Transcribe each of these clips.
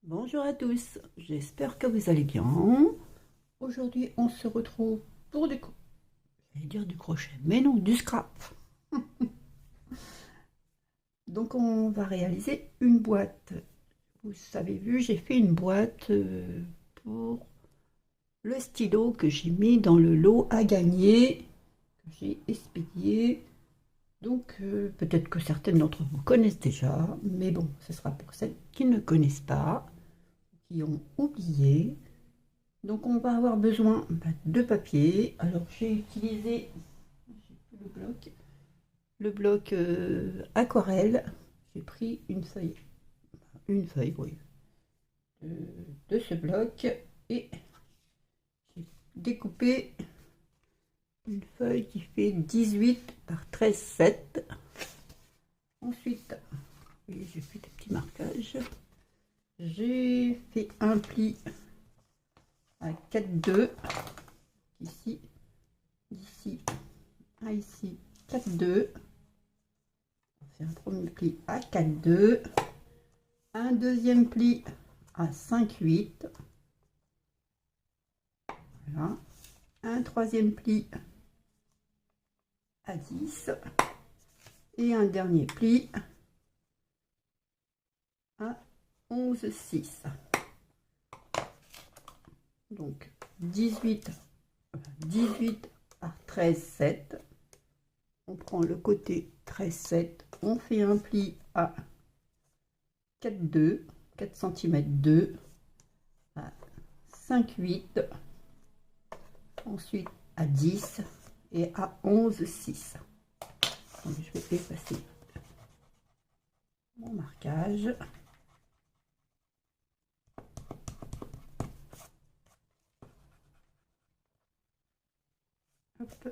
Bonjour à tous, j'espère que vous allez bien. Aujourd'hui, on se retrouve pour j'allais dire du crochet, mais non, du scrap. Donc, on va réaliser une boîte. Vous avez vu, j'ai fait une boîte pour le stylo que j'ai mis dans le lot à gagner, que j'ai expédié. Donc, peut-être que certaines d'entre vous connaissent déjà, mais bon, ce sera pour celles qui ne connaissent pas, qui ont oublié. Donc on va avoir besoin de papier. Alors j'ai utilisé le bloc aquarelle. J'ai pris une feuille, oui, de ce bloc et j'ai découpé une feuille qui fait 18 par 13,7. Ensuite, oui, j'ai fait des petits marquages. J'ai fait un pli à 4,2 ici, ici, ici, 4,2. On fait un premier pli à 4,2, un deuxième pli à 5,8, voilà, un troisième pli à 10 et un dernier pli à 11,6. Donc 18 par 13,7. On prend le côté 13,7, on fait un pli à 4,2, 4 cm 2 à 5,8, ensuite à 10 et à 11,6. Donc, je vais effacer mon marquage. Hop. Ça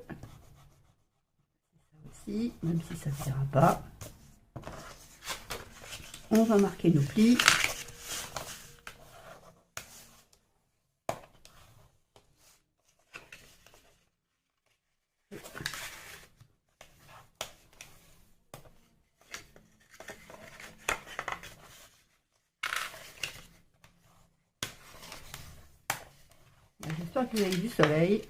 aussi, même si ça ne sert pas, on va marquer nos plis. J'espère que vous avez du soleil.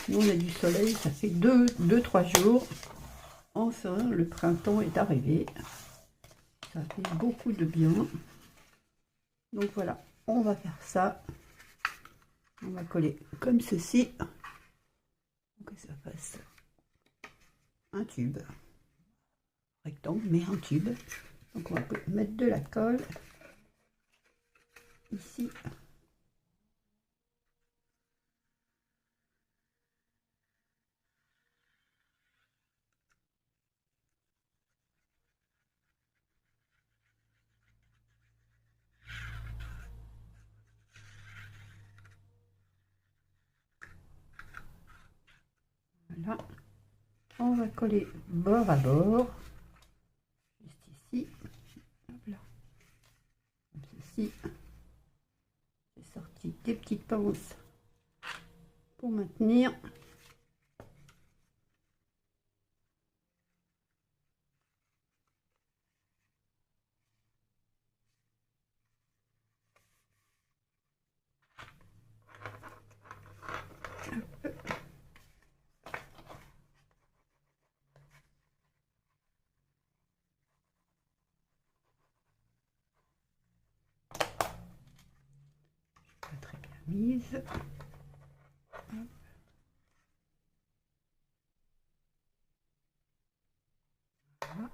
Nous, on a du soleil, ça fait 2-3 jours. Enfin, le printemps est arrivé. Ça fait beaucoup de bien. Donc voilà, on va faire ça. On va coller comme ceci. Pour que ça fasse un tube. Rectangle, mais un tube. Donc on va mettre de la colle ici. Voilà. On va coller bord à bord. Juste ici. Hop là. Comme ceci. J'ai sorti des petites pinces pour maintenir. Pas très bien mise. Voilà.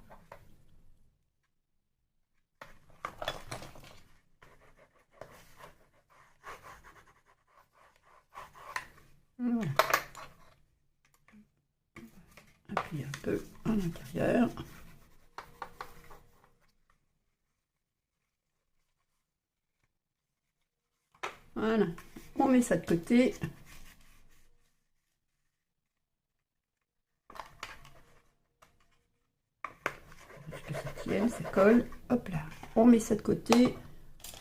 Voilà. Appuie un peu à l'intérieur. Voilà. On met ça de côté. Que ça tienne, ça colle. Hop là. On met ça de côté.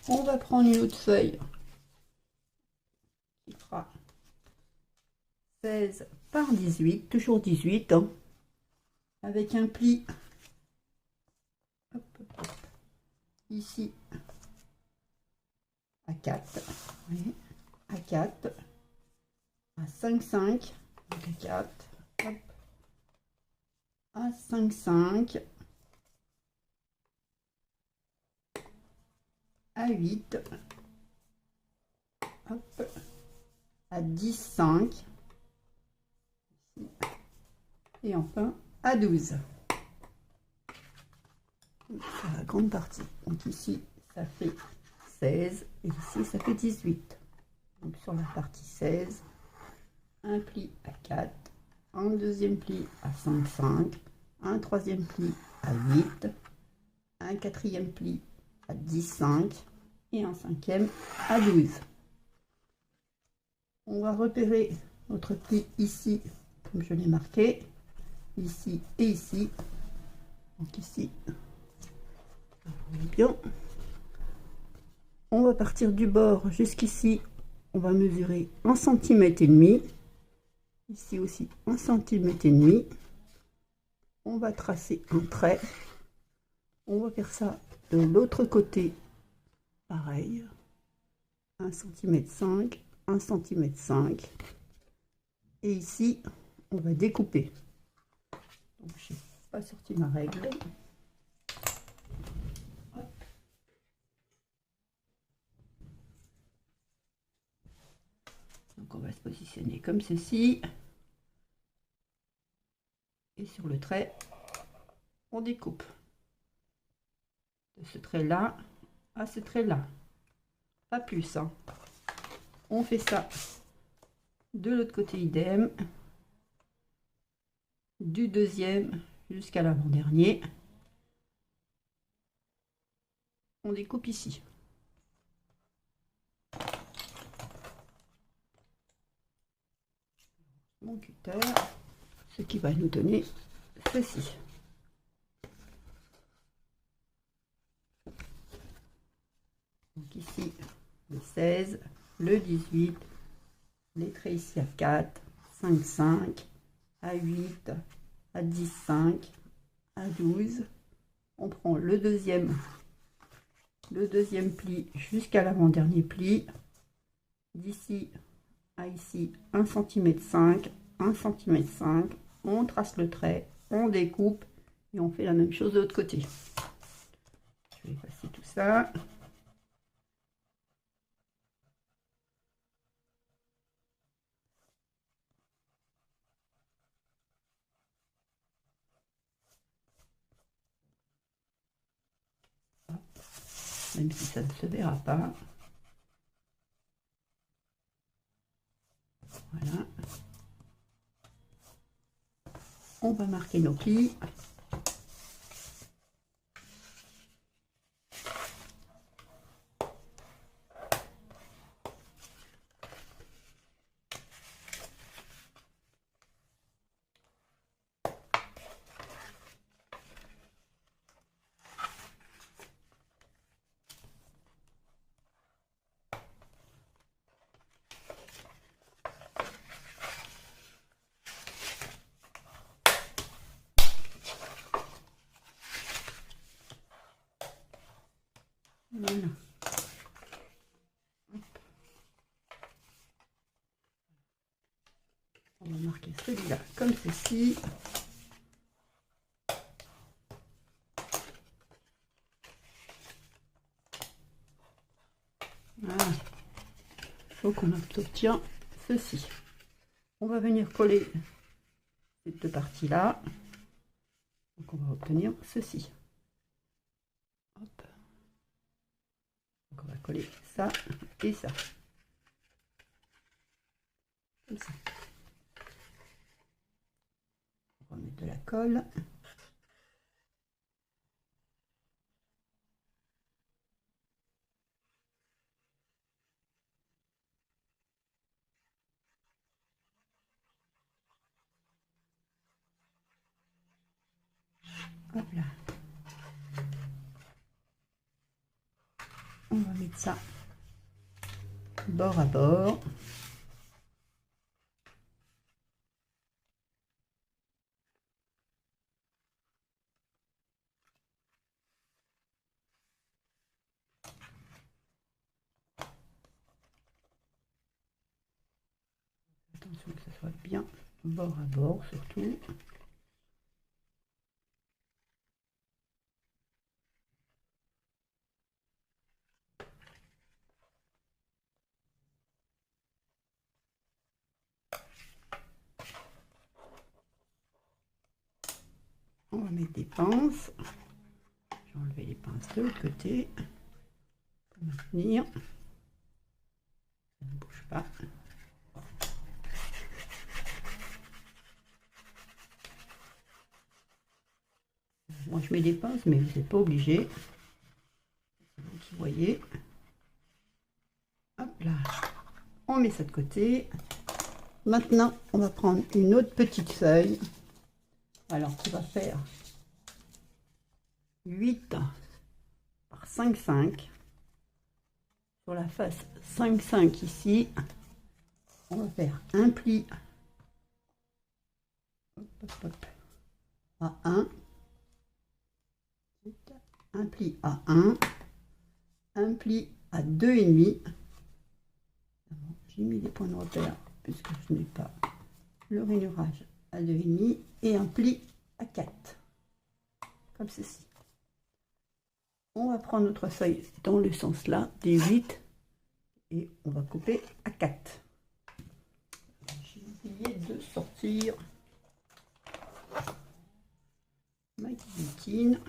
On va prendre une autre feuille qui fera 16 par 18, toujours 18, hein, avec un pli hop, hop, hop, ici 4, oui, à 4, à 5, 5, donc à 4, hop, à 5, 5, à 8, hop, à 10, 5, et enfin à 12. C'est la grande partie. Donc ici, ça fait 16, et ici, ça fait 18. Donc sur la partie 16, un pli à 4, un deuxième pli à 5, 5, un troisième pli à 8, un quatrième pli à 10, 5 et un cinquième à 12. On va repérer notre pli ici, comme je l'ai marqué, ici et ici. Donc ici, bien. On va partir du bord jusqu'ici, on va mesurer 1,5 cm. Ici aussi 1,5 cm. On va tracer un trait. On va faire ça de l'autre côté, pareil. 1,5 cm, 1,5 cm. Et ici, on va découper. Donc, je n'ai pas sorti ma règle. Donc, on va se positionner comme ceci. Et sur le trait, on découpe. De ce trait-là à ce trait-là. Pas plus, hein. On fait ça de l'autre côté, idem. Du deuxième jusqu'à l'avant-dernier. On découpe ici. Mon cutter, ce qui va nous donner ceci. Donc ici, le 16, le 18, les traits ici à 4, 5, 5, à 8, à 10, 5, à 12. On prend le deuxième pli jusqu'à l'avant-dernier pli. D'ici à ici, 1,5 cm, 1,5 cm. On trace le trait, on découpe et on fait la même chose de l'autre côté. Je vais effacer tout ça. Même si ça ne se verra pas. Voilà. On va marquer nos plis. Voilà. On va marquer celui-là comme ceci. Voilà. Il faut qu'on obtienne ceci. On va venir coller ces deux parties-là. Donc on va obtenir ceci. Hop. Donc on va coller ça et ça. Comme ça. On va mettre de la colle. Hop là. On va mettre ça bord à bord. Attention que ça soit bien bord à bord surtout. On va mettre des pinces. Je vais enlever les pinces de l'autre côté pour maintenir. Ça ne bouge pas. Moi je mets des pinces, mais vous n'êtes pas obligé. C'est vous qui voyez. Hop là. On met ça de côté. Maintenant, on va prendre une autre petite feuille. Alors, on va faire 8 par 5,5. Sur la face 5,5 ici, on va faire un pli à 1, un pli à 1, un pli à 2,5. J'ai mis des points de repère puisque je n'ai pas le rainurage à 2,5 et un pli à 4, comme ceci. On va prendre notre feuille dans le sens là, des 8, et on va couper à 4. J'ai oublié de sortir ma guillotine.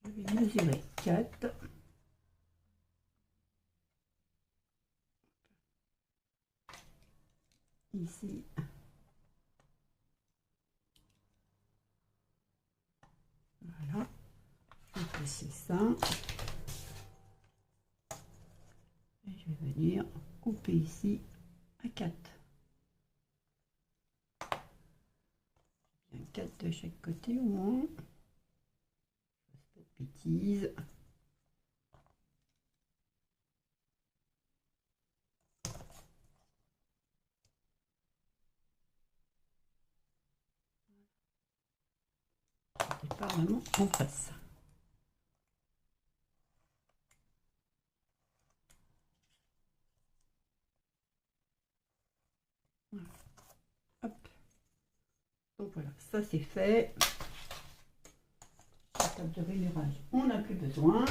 Je vais mesurer 4. Ici. Voilà. C'est ça. Et je vais venir couper ici à 4. Bien 4 de chaque côté au moins. Pas de bêtises. C'est pas vraiment en face. Voilà. Hop. Donc voilà, ça c'est fait. La table de rainurage, on n'a plus besoin.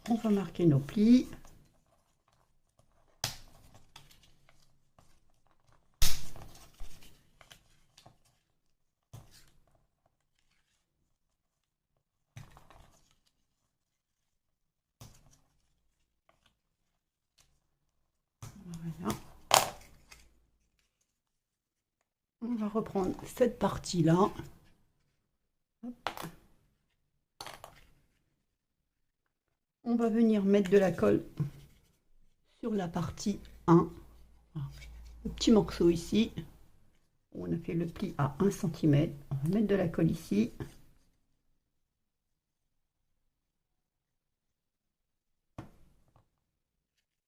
On va marquer nos plis. Voilà. On va reprendre cette partie-là. On va venir mettre de la colle sur la partie 1. Le petit morceau ici. On a fait le pli à 1 cm. On va mettre de la colle ici.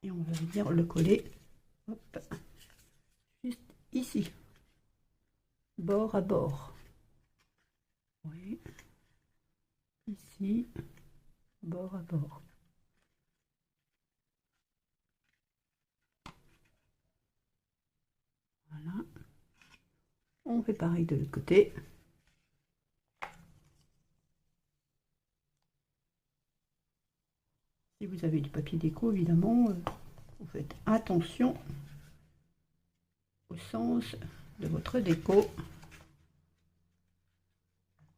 Et on va venir le coller, hop, juste ici, bord à bord. Oui. Ici, bord à bord. Voilà. On fait pareil de l'autre côté. Si vous avez du papier déco, évidemment, vous faites attention au sens de votre déco.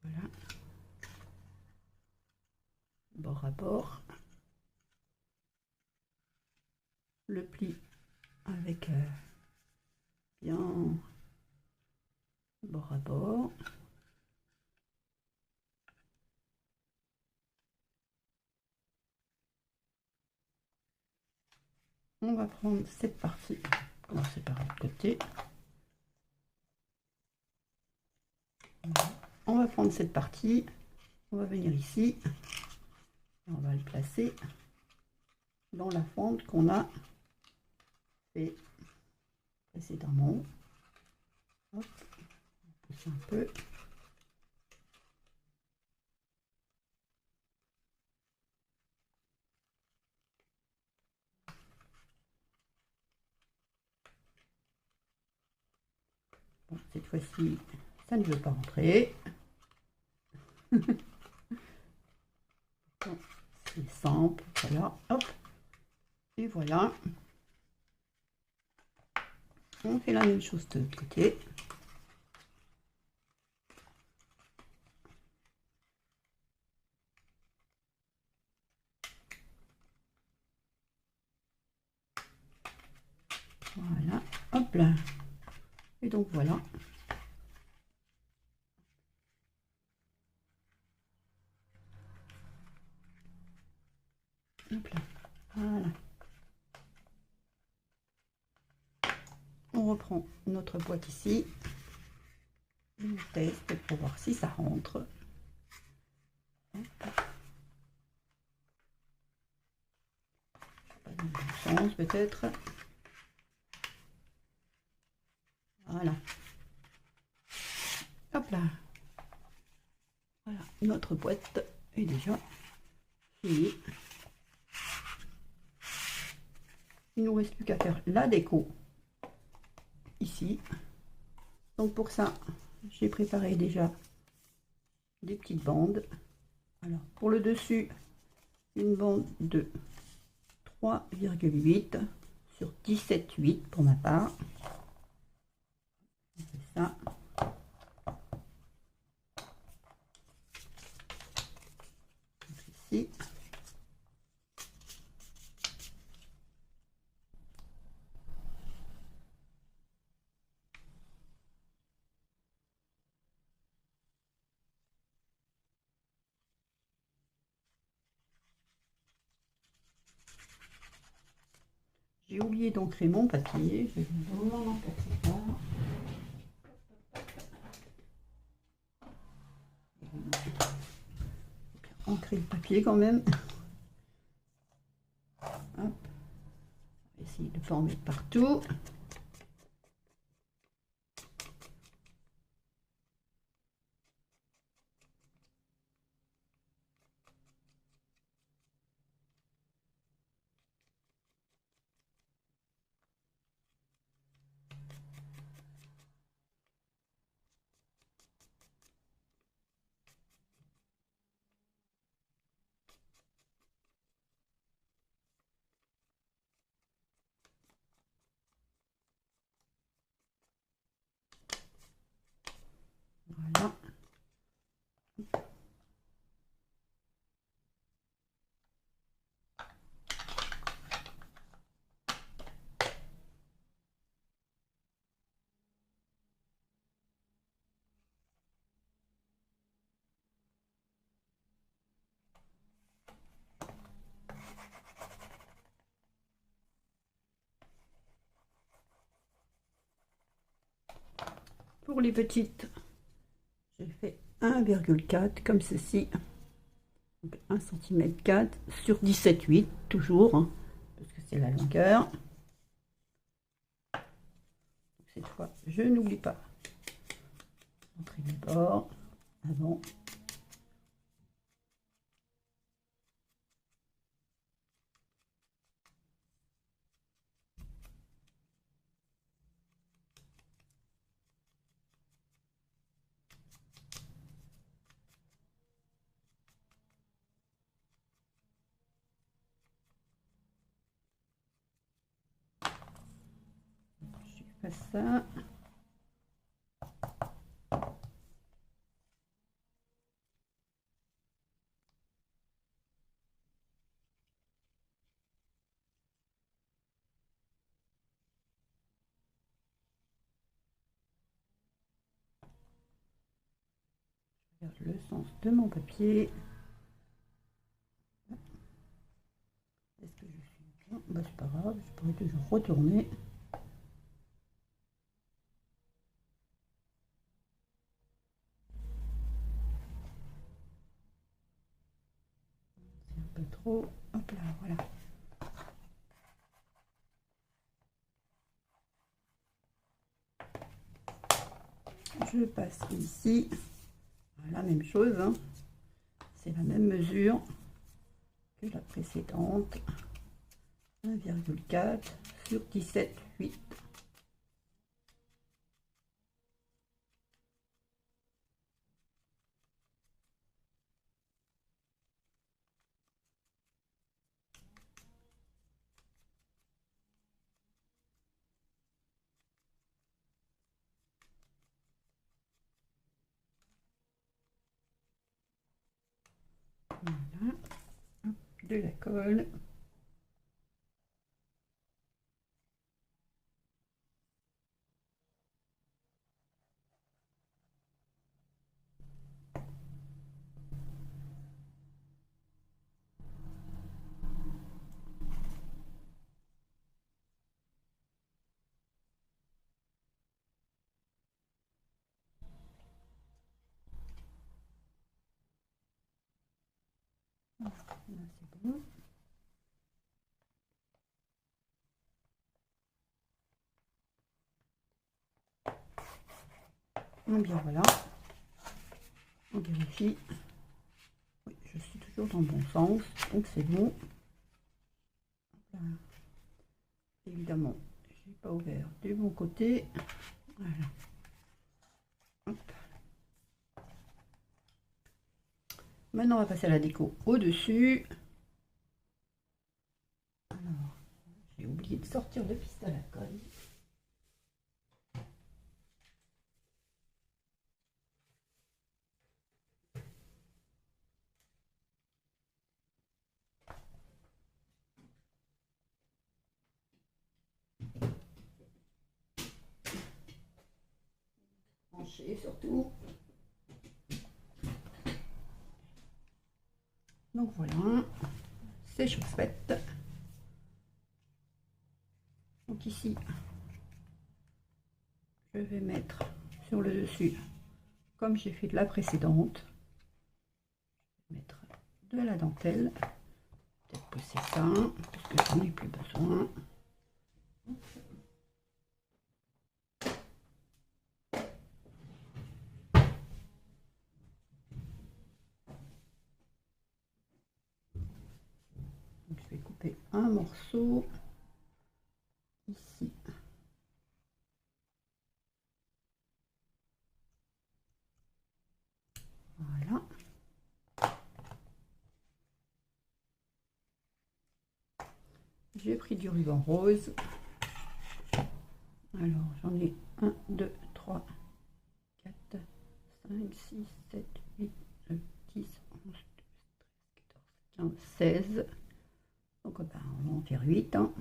Voilà. Bord à bord. Le pli avec bien bord à bord. On va prendre cette partie, commencer par l'autre côté. On va prendre cette partie, on va venir ici, et on va le placer dans la fente qu'on a fait précédemment. Hop, on pousse un peu. Bon, cette fois-ci, ça ne veut pas rentrer. C'est simple, voilà, hop. Et voilà. On fait la même chose de l'autre côté. Voilà, hop là. Et donc voilà. Hop là. Voilà. On reprend notre boîte ici. On teste pour voir si ça rentre. Hop. Pas dans le bon sens peut-être. Voilà. Hop là. Voilà, notre boîte est déjà finie. Il ne nous reste plus qu'à faire la déco ici. Donc pour ça, j'ai préparé déjà des petites bandes. Alors pour le dessus, une bande de 3,8 sur 17,8 pour ma part. On fait ça. Ici. J'ai oublié d'ancrer mon papier. Je vais vraiment m'en passer ça. Ancrer le papier quand même. Hop. Essayer de ne pas en mettre partout. Voilà. Pour les petites, j'ai fait 1,4 comme ceci. Donc 1 cm 4 sur 17,8 toujours, hein, parce que c'est la longueur. Donc cette fois, je n'oublie pas d'entrer les bords avant. Je fais ça. Je regarde le sens de mon papier. Est-ce que je suis bien? Bah, c'est pas grave, je pourrais toujours retourner. C'est un peu trop. Hop là, voilà. Je passe ici. La même chose, hein. C'est la même mesure que la précédente. 1,4 sur 17,8. Voilà. Hop, de la colle. Là, c'est bon. Bien voilà. On vérifie. Oui, je suis toujours dans le bon sens, donc c'est bon. Là. Évidemment, j'ai pas ouvert du bon côté. Voilà. Hop. Maintenant, on va passer à la déco au-dessus. Alors, j'ai oublié de sortir le pistolet à colle. Brancher surtout. Donc voilà, c'est chose faite. Donc ici, je vais mettre sur le dessus, comme j'ai fait de la précédente, mettre de la dentelle. Peut-être pousser ça, parce que j'en ai plus besoin. Donc, je vais couper un morceau ici. Voilà. J'ai pris du ruban rose. Alors, j'en ai 1, 2, 3, 4, 5, 6, 7, 8, 9, 10, 11, 12, 13, 14, 15, 16. Donc, on va en faire 8. Hein.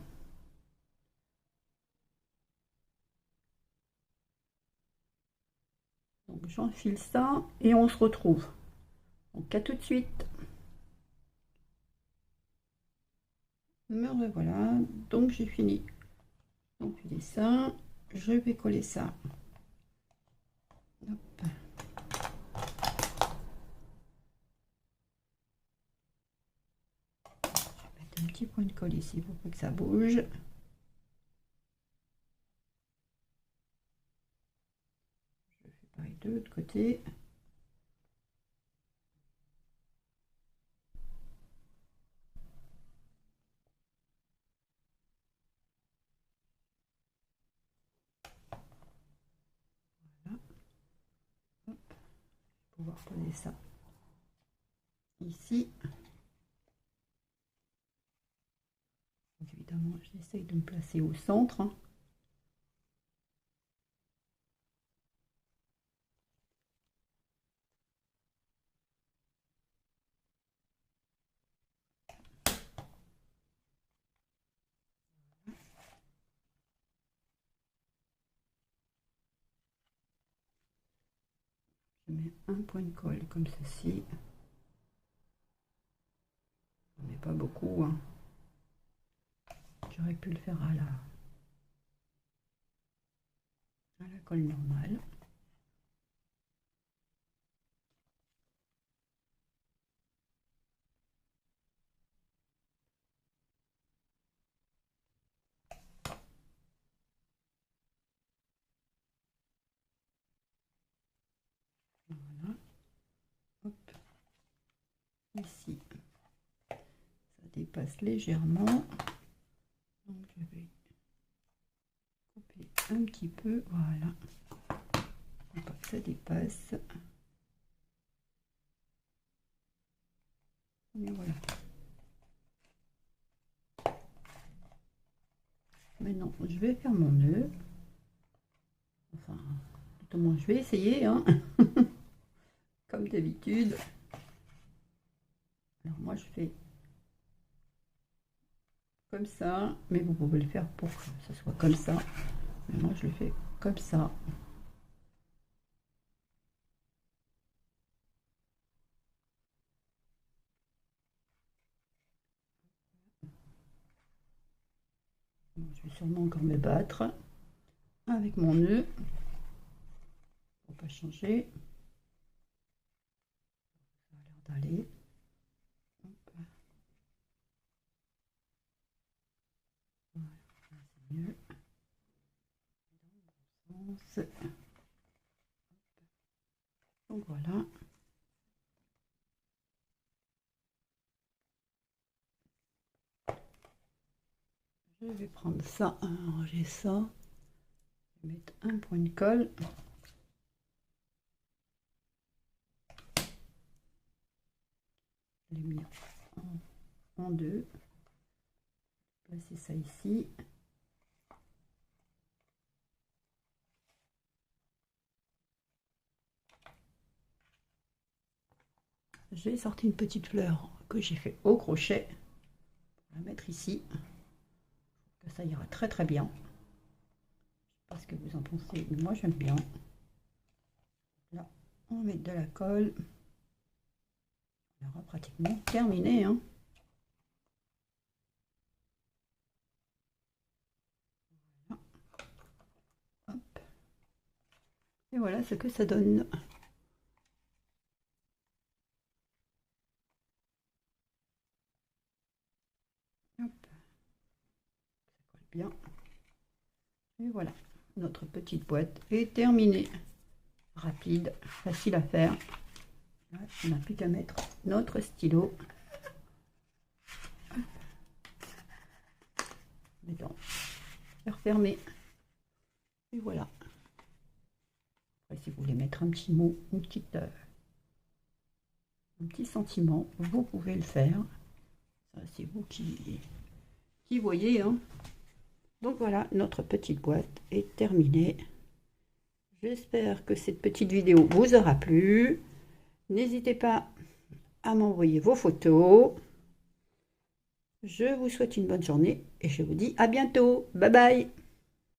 Donc, j'enfile ça et on se retrouve. Donc, à tout de suite. Me revoilà. Donc, j'ai fini d'enfiler ça. Je vais coller ça. Hop. Je vais mettre un petit point de colle ici pour pas que ça bouge. Je fais pareil de l'autre côté. Voilà. Hop. Pouvoir poser ça ici. Donc évidemment, j'essaye de me placer au centre. Hein. Je mets un point de colle comme ceci. Mais pas beaucoup. Hein. J'aurais pu le faire à la colle normale. Voilà. Hop. Ici, ça dépasse légèrement. Donc je vais couper un petit peu. Voilà. Pour pas que ça dépasse. Et voilà. Maintenant, je vais faire mon nœud. Enfin, notamment, je vais essayer, hein. Comme d'habitude. Alors moi je fais comme ça, mais vous pouvez le faire pour que ça soit comme ça. Mais moi je le fais comme ça. Je vais sûrement encore me battre avec mon nœud pour pas changer. Ça a l'air d'aller. Voilà, c'est mieux. Donc voilà. Je vais prendre ça, ranger ça. Je vais mettre un point de colle. Je vais mettre en deux. Placer ça ici. J'ai sorti une petite fleur que j'ai fait au crochet. On va la mettre ici. Que ça ira très très bien. Je sais pas ce que vous en pensez, mais moi j'aime bien. Là, on va mettre de la colle. On aura pratiquement terminé, hein. Voilà. Hop. Et voilà ce que ça donne. Hop. Ça colle bien. Et voilà, notre petite boîte est terminée. Rapide, facile à faire. Là, on n'a plus qu'à mettre notre stylo dedans. Refermer. Et voilà. Après, si vous voulez mettre un petit mot, un petit sentiment, vous pouvez le faire. Ça, c'est vous qui voyez, hein. Donc voilà, notre petite boîte est terminée. J'espère que cette petite vidéo vous aura plu. N'hésitez pas à m'envoyer vos photos. Je vous souhaite une bonne journée et je vous dis à bientôt. Bye bye.